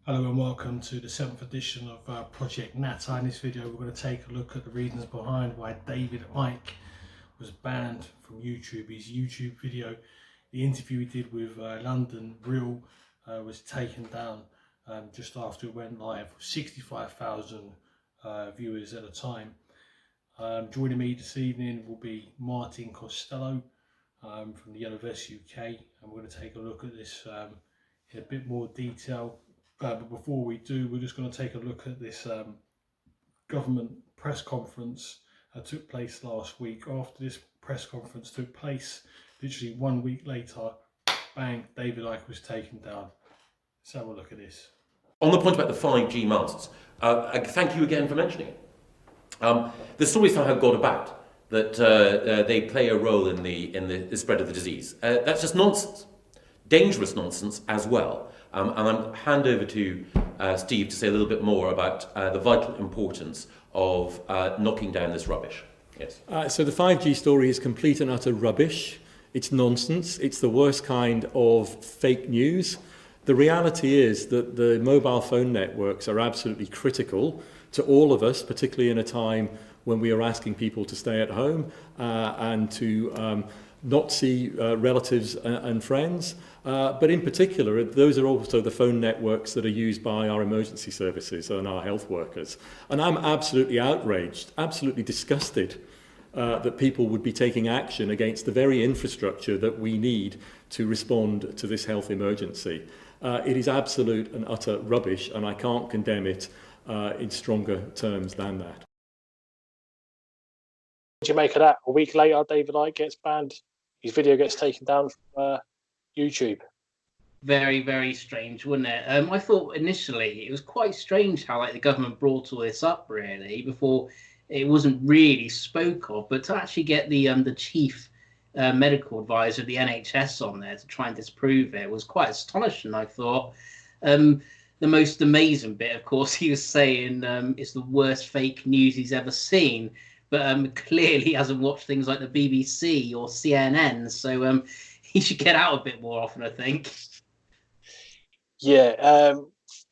Hello and welcome to the 7th edition of Project Nata. In this video we're going to take a look at the reasons behind why David Icke was banned from YouTube. His YouTube video, the interview he did with London Real, was taken down just after it went live. 65,000 viewers at the time. Joining me this evening will be Martin Costello from the Yellow Vest UK, and we're going to take a look at this in a bit more detail. But before we do, we're just going to take a look at this government press conference that took place last week. After this press conference took place, literally 1 week later, bang, David Icke was taken down. Let's have a look at this. On the point about the 5G masts, thank you again for mentioning it. The stories somehow got about that they play a role in the spread of the disease. That's just nonsense. Dangerous nonsense as well. And I'm hand over to Steve to say a little bit more about the vital importance of knocking down this rubbish. Yes. So the 5G story is complete and utter rubbish. It's nonsense. It's the worst kind of fake news. The reality is that the mobile phone networks are absolutely critical to all of us, particularly in a time when we are asking people to stay at home and to not see relatives and friends. But in particular, those are also the phone networks that are used by our emergency services and our health workers. And I'm absolutely outraged, absolutely disgusted that people would be taking action against the very infrastructure that we need to respond to this health emergency. It is absolute and utter rubbish, and I can't condemn it in stronger terms than that. What do you make of that? A week later, David Icke gets banned. His video gets taken down from YouTube. Very, very strange, wasn't it? I thought initially it was quite strange how the government brought all this up really before it wasn't really spoke of, but to actually get the chief medical advisor of the NHS on there to try and disprove it was quite astonishing, I thought. The most amazing bit, of course, he was saying it's the worst fake news he's ever seen. But clearly hasn't watched things like the BBC or CNN, so he should get out a bit more often, I think. Yeah.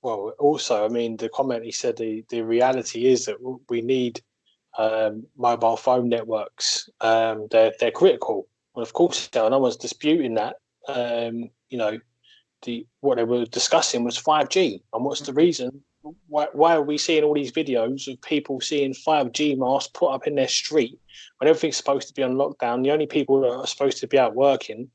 Well, also, I mean, the comment he said, the reality is that we need mobile phone networks. They're critical. Well, of course, no one's disputing that. What they were discussing was 5G, and what's the reason? Why are we seeing all these videos of people seeing 5G masts put up in their street when everything's supposed to be on lockdown? The only people that are supposed to be out working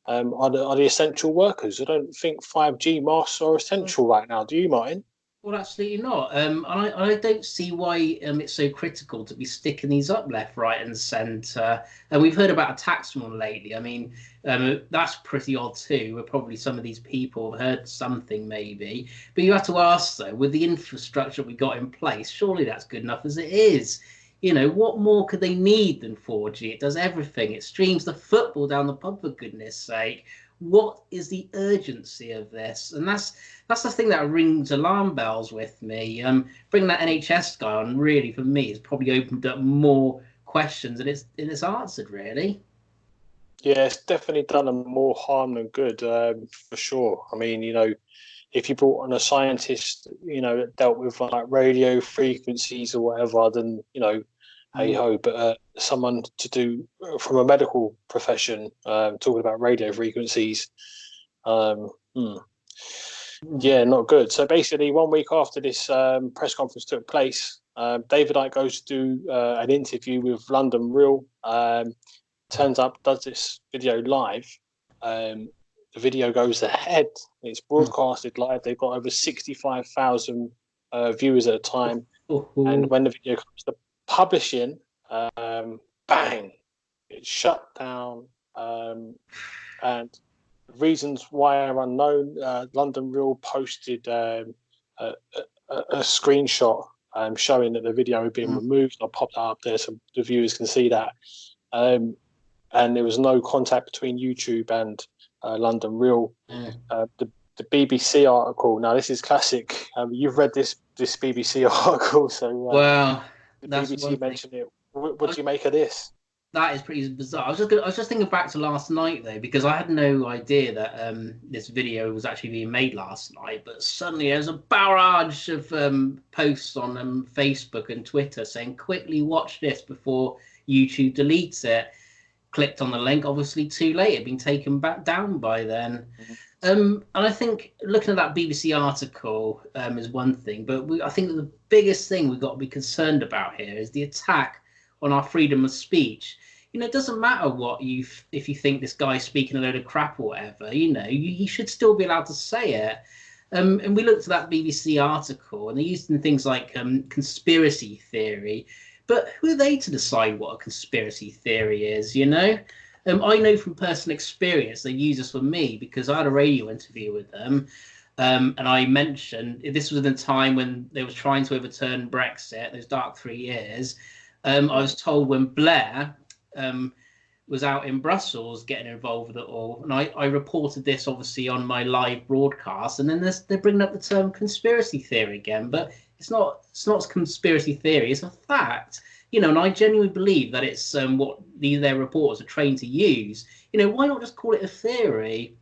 are the essential workers. I don't think 5G masts are essential right now. Do you, Martin? Well, absolutely not. I don't see why it's so critical to be sticking these up left, right, and centre. And we've heard about attacks from them lately. I mean, that's pretty odd too. Probably some of these people have heard something, maybe. But you have to ask though, with the infrastructure we got in place, surely that's good enough as it is. You know, what more could they need than 4G? It does everything. It streams the football down the pub, for goodness sake. What is the urgency of this? And that's the thing that rings alarm bells with me. Bringing that NHS guy on really, for me, has probably opened up more questions than it's answered, really. Yeah, it's definitely done them more harm than good, for sure. I mean, if you brought on a scientist, that dealt with like radio frequencies or whatever, then, hey ho, but someone to do from a medical profession, talking about radio frequencies, yeah, not good. So basically, 1 week after this press conference took place, David Icke goes to do an interview with London Real. Turns up, does this video live. The video goes ahead. It's broadcasted live. They've got over 65,000 viewers at a time. And when the video comes to publishing, bang, it's shut down. And reasons why are unknown. London Real posted a screenshot showing that the video had been removed. I'll pop that up there so the viewers can see that. And there was no contact between YouTube and London Real. The BBC article. Now this is classic. You've read this BBC article, so wow, the BBC mentioned it. What do you make of this? That is pretty bizarre. I was just thinking back to last night though, because I had no idea that this video was actually being made last night. But suddenly there's a barrage of posts on Facebook and Twitter saying, "Quickly watch this before YouTube deletes it." Clicked on the link, obviously too late. It'd been taken back down by then. And I think looking at that BBC article is one thing, but I think that the biggest thing we've got to be concerned about here is the attack on our freedom of speech. You know, it doesn't matter if you think this guy's speaking a load of crap or whatever. You know, he should still be allowed to say it. And we looked at that BBC article, and they used in things like conspiracy theory. But who are they to decide what a conspiracy theory is? You know. I know from personal experience they use this for me because I had a radio interview with them, and I mentioned this was in a time when they were trying to overturn Brexit, those dark 3 years. I was told when Blair was out in Brussels getting involved with it all, and I reported this obviously on my live broadcast, and then they're bringing up the term conspiracy theory again, but it's not a conspiracy theory, it's a fact. You know, and I genuinely believe that it's what their reporters are trained to use. You know, why not just call it a theory?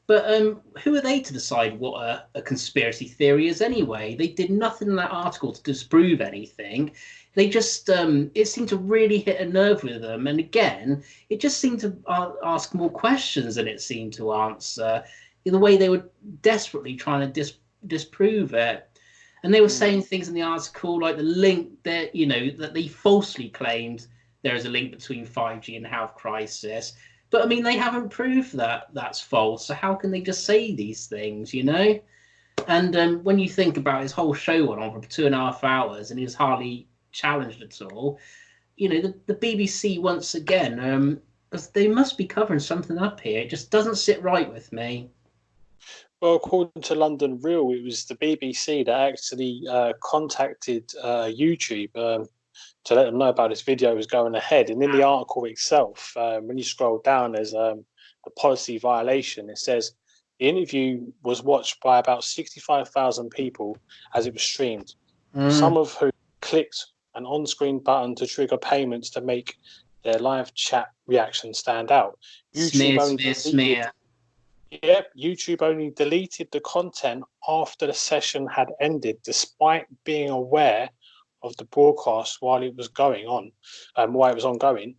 But who are they to decide what a conspiracy theory is anyway? They did nothing in that article to disprove anything. They just, it seemed to really hit a nerve with them. And again, it just seemed to ask more questions than it seemed to answer, in the way they were desperately trying to disprove it. And they were saying things in the article like the link that, you know, that they falsely claimed there is a link between 5G and health crisis. But I mean, they haven't proved that that's false. So how can they just say these things, you know? And when you think about his whole show went on for 2.5 hours and he was hardly challenged at all, you know, the BBC once again, they must be covering something up here. It just doesn't sit right with me. Well, according to London Real, it was the BBC that actually contacted YouTube to let them know about this video was going ahead. And in the article itself, when you scroll down, there's a policy violation. It says the interview was watched by about 65,000 people as it was streamed, some of who clicked an on-screen button to trigger payments to make their live chat reaction stand out. Smear. Yep, YouTube only deleted the content after the session had ended, despite being aware of the broadcast while it was going on, while it was ongoing.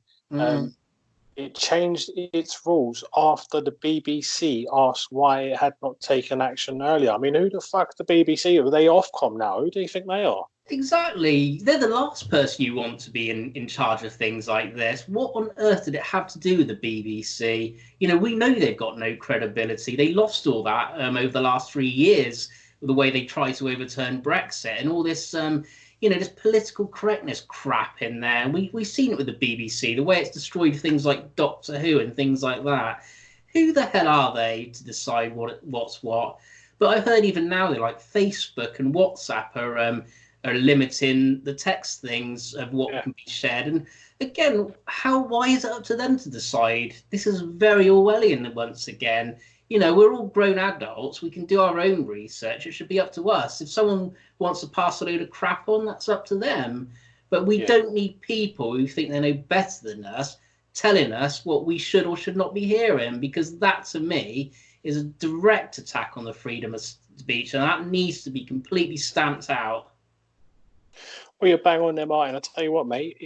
It changed its rules after the BBC asked why it had not taken action earlier. I mean, who the fuck the BBC? Are they Ofcom now? Who do you think they are? Exactly. They're the last person you want to be in charge of things like this. What on earth did it have to do with the BBC? You know, we know they've got no credibility. They lost all that over the last 3 years, the way they tried to overturn Brexit and all this, you know, this political correctness crap in there. We've seen it with the BBC, the way it's destroyed things like Doctor Who and things like that. Who the hell are they to decide what's what? But I've heard even now they're like Facebook and WhatsApp are limiting the text things of what can be shared. And again, why is it up to them to decide? This is very Orwellian once again. You know, we're all grown adults. We can do our own research. It should be up to us. If someone wants to pass a load of crap on, that's up to them. But we don't need people who think they know better than us telling us what we should or should not be hearing, because that, to me, is a direct attack on the freedom of speech, and that needs to be completely stamped out. Well, you're bang on there, Martin. I tell you what, mate,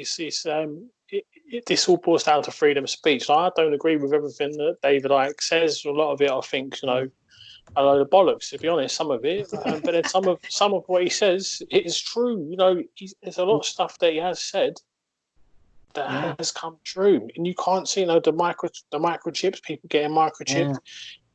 this all boils down to freedom of speech. I don't agree with everything that David Icke says. A lot of it, I think, you know, a load of bollocks, to be honest. Some of it, but then some of what he says, it is true. You know, there's a lot of stuff that he has said that has come true, and you can't see, you know, the microchips, people getting microchipped.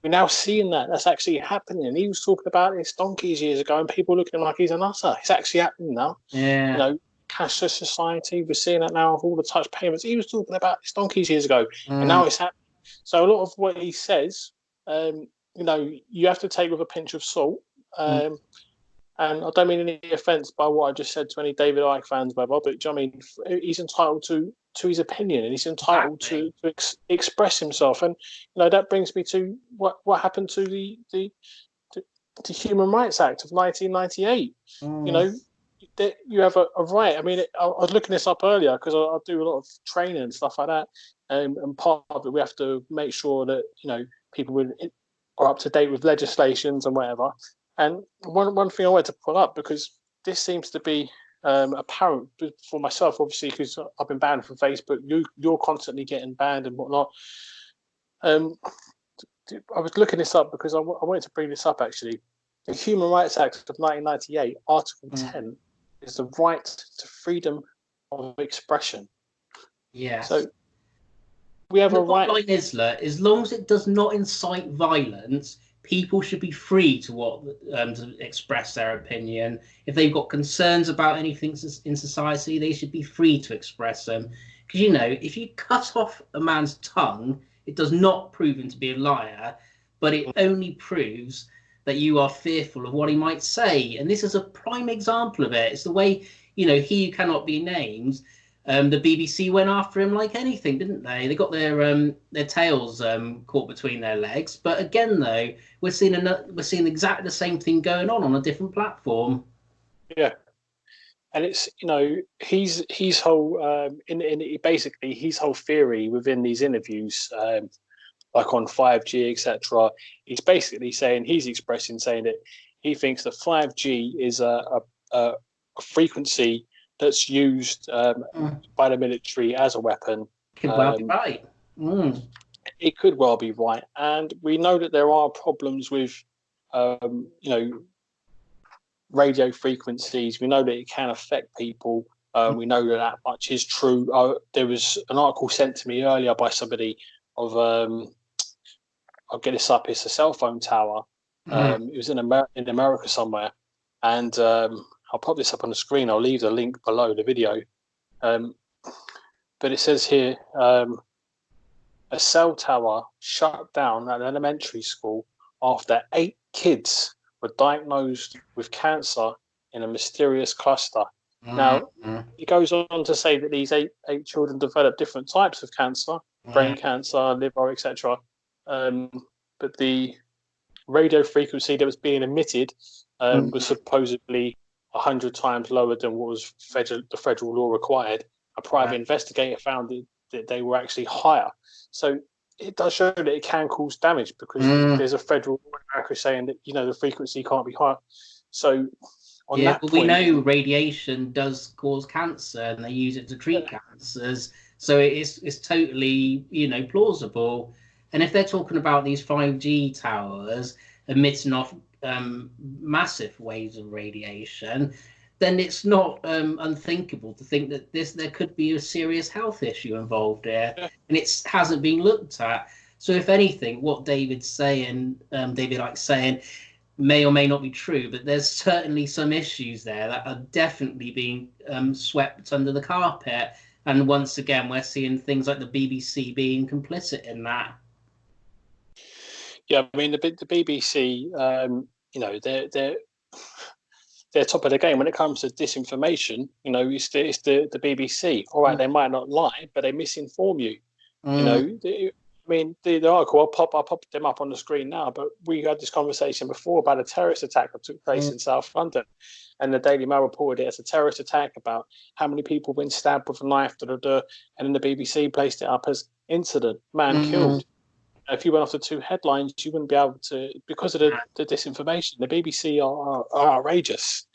We're now seeing that that's actually happening. He was talking about this donkeys years ago, and people looking like he's a nutter. It's actually happening now. Yeah. You know, cashless society. We're seeing that now with all the touch payments. He was talking about this donkeys years ago, and now it's happening. So a lot of what he says, you know, you have to take with a pinch of salt. And I don't mean any offence by what I just said to any David Icke fans, but do you know what I mean? He's entitled to his opinion, and he's entitled to express himself. And you know, that brings me to what happened to the Human Rights Act of 1998. You know, you have a right. I mean, I was looking this up earlier because I do a lot of training and stuff like that, and part of it we have to make sure that people are up to date with legislations and whatever. And one thing I wanted to pull up, because this seems to be apparent for myself, obviously, because I've been banned from Facebook. You're constantly getting banned and whatnot. I was looking this up because I wanted to bring this up actually. The Human Rights Act of 1998, Article 10, is the right to freedom of expression. Yes. So we have a right. Line is, as long as it does not incite violence, people should be free to express their opinion. If they've got concerns about anything in society, they should be free to express them. Because, if you cut off a man's tongue, it does not prove him to be a liar, but it only proves that you are fearful of what he might say. And this is a prime example of it. It's the way, he who cannot be named, the BBC went after him like anything, didn't they? They got their tails caught between their legs. But again, though, we're seeing exactly the same thing going on a different platform. Yeah. And it's, his whole, basically his whole theory within these interviews, like on 5G, etc., he's basically saying that he thinks that 5G is a frequency that's used by the military as a weapon. Could well be right. It could well be right, and we know that there are problems with, radio frequencies. We know that it can affect people. We know that much is true. There was an article sent to me earlier by somebody of I'll get this up. It's a cell phone tower. It was in America somewhere, and I'll pop this up on the screen. I'll leave the link below the video. But it says here, a cell tower shut down at an elementary school after 8 kids were diagnosed with cancer in a mysterious cluster. Now, it goes on to say that these eight children developed different types of cancer, brain cancer, liver, etc. But the radio frequency that was being emitted was supposedly 100 times lower than what was the federal law required. A private investigator found that they were actually higher. So it does show that it can cause damage, because there's a federal law in America saying that the frequency can't be higher. So on that but point, we know radiation does cause cancer, and they use it to treat cancers. So it's totally plausible. And if they're talking about these 5G towers emitting off massive waves of radiation, then it's not unthinkable to think that there could be a serious health issue involved here, and it hasn't been looked at. So if anything, what David Icke saying, may or may not be true, but there's certainly some issues there that are definitely being swept under the carpet. And once again, we're seeing things like the BBC being complicit in that. Yeah, I mean the BBC, they're top of the game when it comes to disinformation. It's the BBC. All right, they might not lie, but they misinform you. The article, I'll pop them up on the screen now, but we had this conversation before about a terrorist attack that took place in South London, and the Daily Mail reported it as a terrorist attack, about how many people been stabbed with a knife, and then the BBC placed it up as incident, man killed. If you went off the 2 headlines, you wouldn't be able to, because of the disinformation. The BBC are outrageous.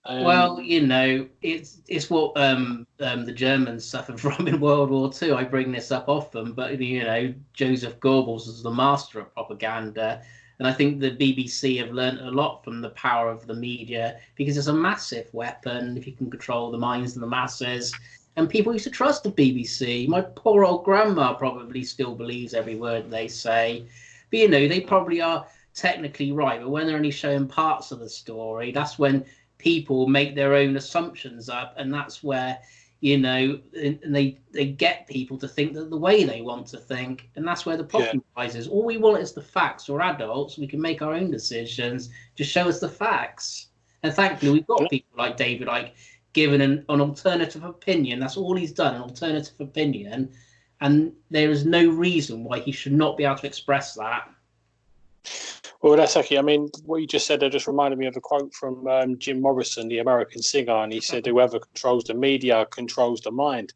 Well, it's what the Germans suffered from in World War II. I bring this up often, but Joseph Goebbels was the master of propaganda, and I think the BBC have learned a lot from the power of the media, because it's a massive weapon if you can control the minds of the masses. And people used to trust the BBC. My poor old grandma probably still believes every word they say. But, they probably are technically right. But when they're only showing parts of the story, that's when people make their own assumptions up. And that's where, and they get people to think that the way they want to think. And that's where the problem arises. All we want is the facts. We're adults. We can make our own decisions. Just show us the facts. And thankfully, we've got people like David Icke given an alternative opinion. That's all he's done, an alternative opinion, and there is no reason why he should not be able to express that. Well, that's okay. I mean, what you just said there just reminded me of a quote from Jim Morrison, the American singer, and he said, "Whoever controls the media controls the mind."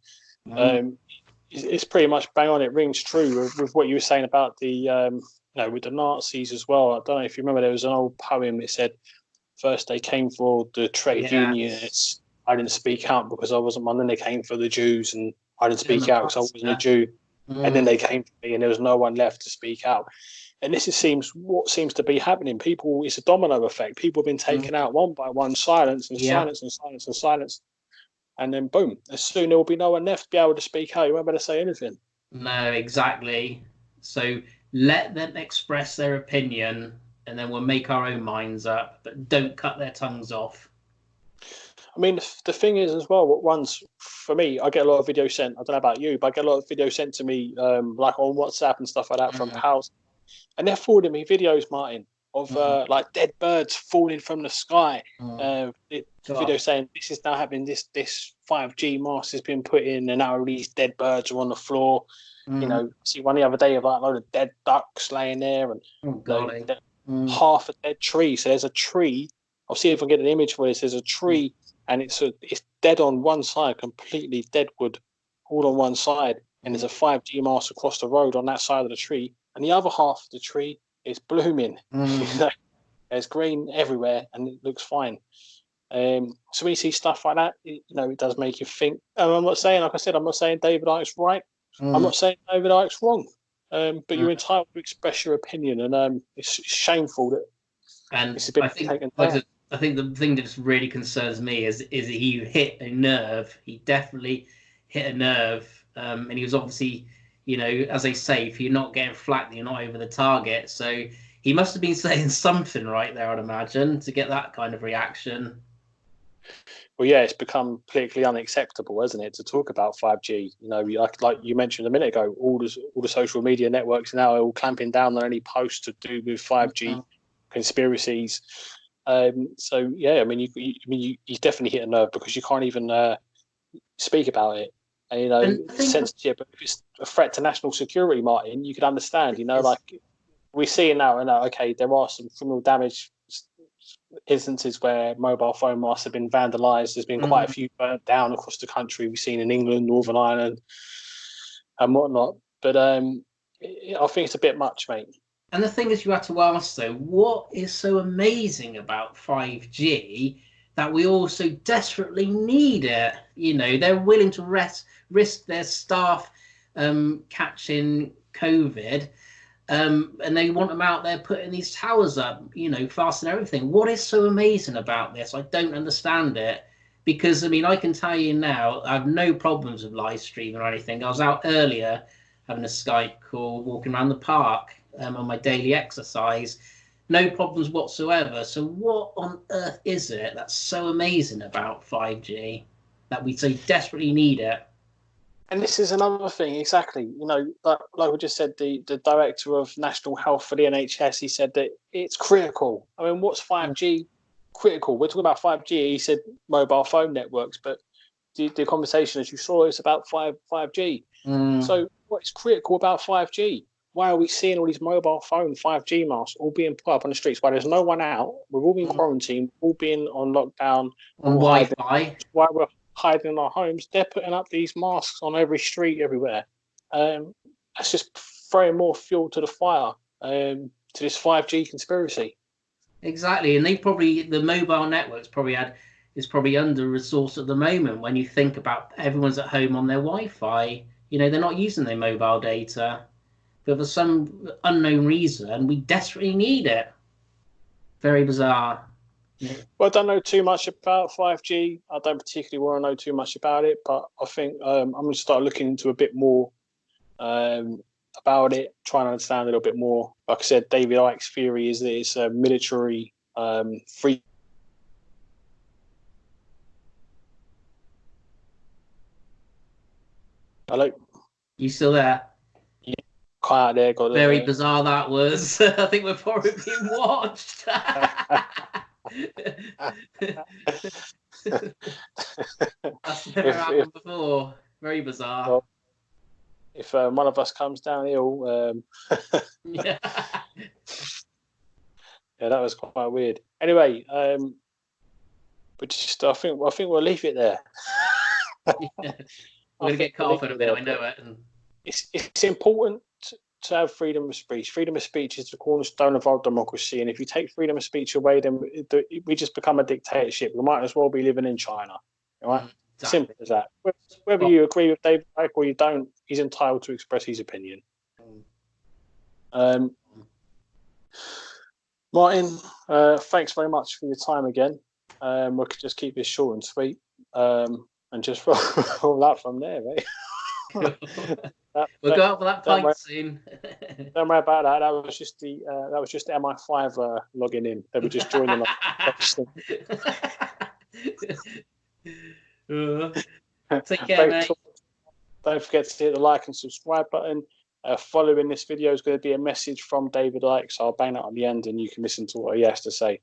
It's pretty much bang on. It rings true with what you were saying about the, with the Nazis as well. I don't know if you remember, there was an old poem that said, "First they came for the trade unionists. I didn't speak out because I wasn't one. Then they came for the Jews, and I didn't speak out because I wasn't a Jew. And then they came for me, and there was no one left to speak out." And this seems to be happening. People, it's a domino effect. People have been taken out one by one, silence and silence and silence and silence. And then boom, as soon there will be no one left to be able to speak out. You won't be able to say anything. No, exactly. So let them express their opinion, and then we'll make our own minds up, but don't cut their tongues off. I mean, the thing is as well, what runs for me, I get a lot of videos sent. I don't know about you, but I get a lot of videos sent to me, like on WhatsApp and stuff like that from pals. And they're forwarding me videos, Martin, of like dead birds falling from the sky. Video saying this is now happening. This 5G mast has been put in, and now these dead birds are on the floor. You know, see one the other day of like a load of dead ducks laying there, and half a dead tree. So there's a tree. I'll see if I can get an image for this. There's a tree, and it's dead on one side, completely dead wood, all on one side, and there's a 5G mast across the road on that side of the tree. And the other half of the tree is blooming. There's green everywhere, and it looks fine. So when you see stuff like that, it does make you think. And I'm not saying, like I said, I'm not saying David Icke's right. I'm not saying David Icke's wrong. But you're entitled to express your opinion, and it's shameful that it's been taken down. I think the thing that really concerns me is he hit a nerve. He definitely hit a nerve, and he was obviously. As they say, if you're not getting flack, then you're not over the target. So he must have been saying something right there, I'd imagine, to get that kind of reaction. Well, yeah, it's become politically unacceptable, hasn't it, to talk about 5G? Like you mentioned a minute ago, all the social media networks now are all clamping down on any posts to do with 5G conspiracies. So yeah, I mean, you definitely hit a nerve because you can't even speak about it. And censorship, if it's a threat to national security, Martin, you could understand, like we see now, okay, there are some criminal damage instances where mobile phone masts have been vandalised. There's been quite a few burnt down across the country. We've seen in England, Northern Ireland, and whatnot. But I think it's a bit much, mate. And the thing is, you have to ask, though, what is so amazing about 5G that we all so desperately need it? They're willing to risk their staff catching COVID, and they want them out there putting these towers up, fast and everything. What is so amazing about this? I don't understand it. Because, I mean, I can tell you now, I have no problems with live streaming or anything. I was out earlier having a Skype call, walking around the park on my daily exercise. No problems whatsoever. So what on earth is it that's so amazing about 5G that we so desperately need it? And this is another thing, exactly. Like we just said, the director of national health for the NHS, he said that it's critical. I mean, what's 5G critical? We're talking about 5G. He said mobile phone networks, but the conversation, as you saw, is about 5G. So what is critical about 5G? Why are we seeing all these mobile phone 5G masts all being put up on the streets? Why there's no one out? We've all been quarantined, all been on lockdown. On Wi-Fi. Why we're hiding in our homes. They're putting up these masks on every street everywhere. That's just throwing more fuel to the fire to this 5G conspiracy. Exactly. And the mobile networks is probably under-resourced at the moment when you think about everyone's at home on their Wi-Fi. They're not using their mobile data. But for some unknown reason, we desperately need it. Very bizarre. Yeah. Well, I don't know too much about 5G. I don't particularly want to know too much about it, but I think I'm going to start looking into a bit more about it, trying to understand a little bit more. Like I said, David Icke's theory is that it's a military free. Hello? You still there? Quiet there. Got Very bizarre that was. I think we're probably being watched. That's never happened before. Very bizarre. Well, if one of us comes down ill, yeah. Yeah, that was quite weird. Anyway, but just I think we'll leave it there. Yeah. We're going to get cut off in a minute, I know it. And It's important to have freedom of speech. Freedom of speech is the cornerstone of our democracy, and if you take freedom of speech away, then we just become a dictatorship. We might as well be living in China, right? exactly. Simple as that. Whether you agree with David Icke or you don't, he's entitled to express his opinion. Martin, thanks very much for your time again. We could just keep this short and sweet, and just roll out from there, right? We'll go out for that don't pint soon. Don't worry about that. That was just MI5 logging in. They were just joining us. Take care, mate. Don't forget to hit the like and subscribe button. Following this video is going to be a message from David Icke, so I'll bang that on the end and you can listen to what he has to say.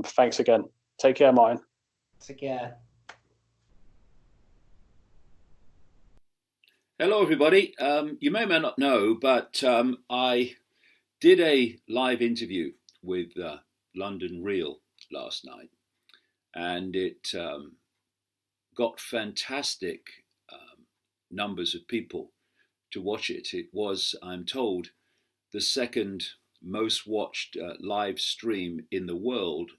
Thanks again. Take care, Martin. Take care. Hello, everybody. You may or may not know, but I did a live interview with London Real last night, and it got fantastic numbers of people to watch it. It was, I'm told, the second most watched live stream in the world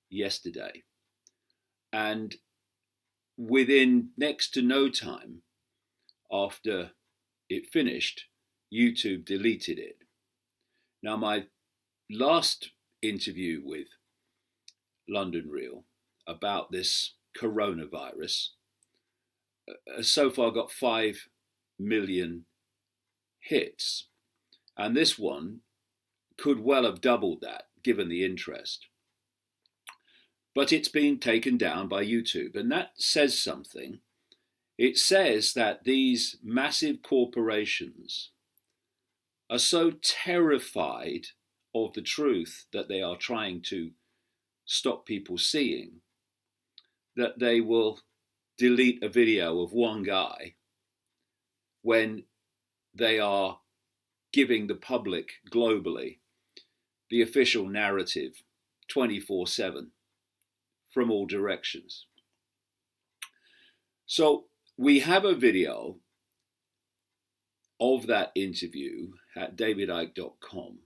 yesterday. And within next to no time after it finished, YouTube deleted it. Now, my last interview with London Real about this coronavirus so far got 5 million hits, and this one could well have doubled that given the interest. But it's being taken down by YouTube, and that says something. It says that these massive corporations are so terrified of the truth that they are trying to stop people seeing that they will delete a video of one guy when they are giving the public globally the official narrative 24/7 from all directions. So we have a video of that interview at davidicke.com,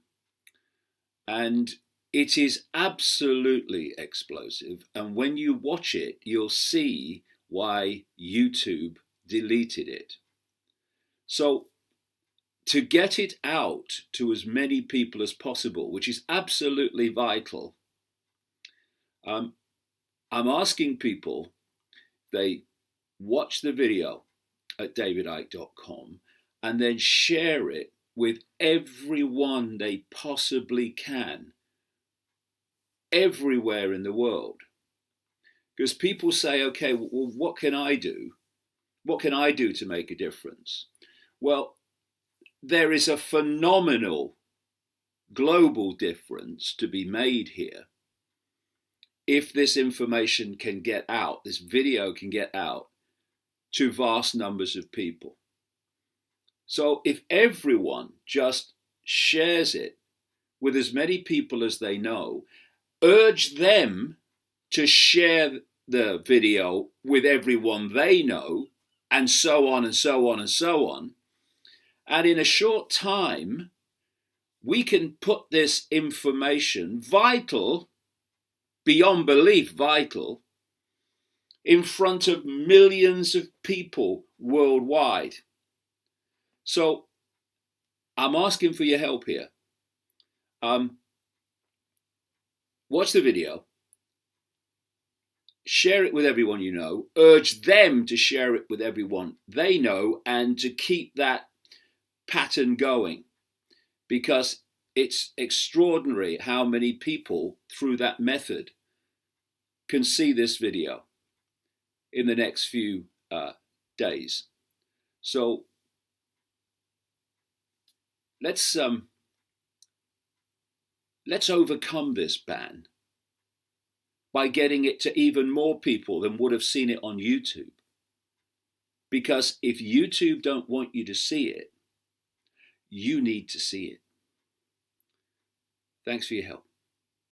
and it is absolutely explosive. And when you watch it, you'll see why YouTube deleted it. So to get it out to as many people as possible, which is absolutely vital, I'm asking people, they watch the video at davidicke.com and then share it with everyone they possibly can, everywhere in the world. Because people say, okay, well, what can I do? What can I do to make a difference? Well, there is a phenomenal global difference to be made here if this information can get out, this video can get out to vast numbers of people. So if everyone just shares it with as many people as they know, urge them to share the video with everyone they know, and so on and so on and so on. And in a short time, we can put this information, vital, beyond belief vital, in front of millions of people worldwide. So I'm asking for your help here. Watch the video, share it with everyone you know, urge them to share it with everyone they know, and to keep that pattern going, because it's extraordinary how many people through that method can see this video in the next few days. So let's overcome this ban by getting it to even more people than would have seen it on YouTube. Because if YouTube don't want you to see it, you need to see it. Thanks for your help.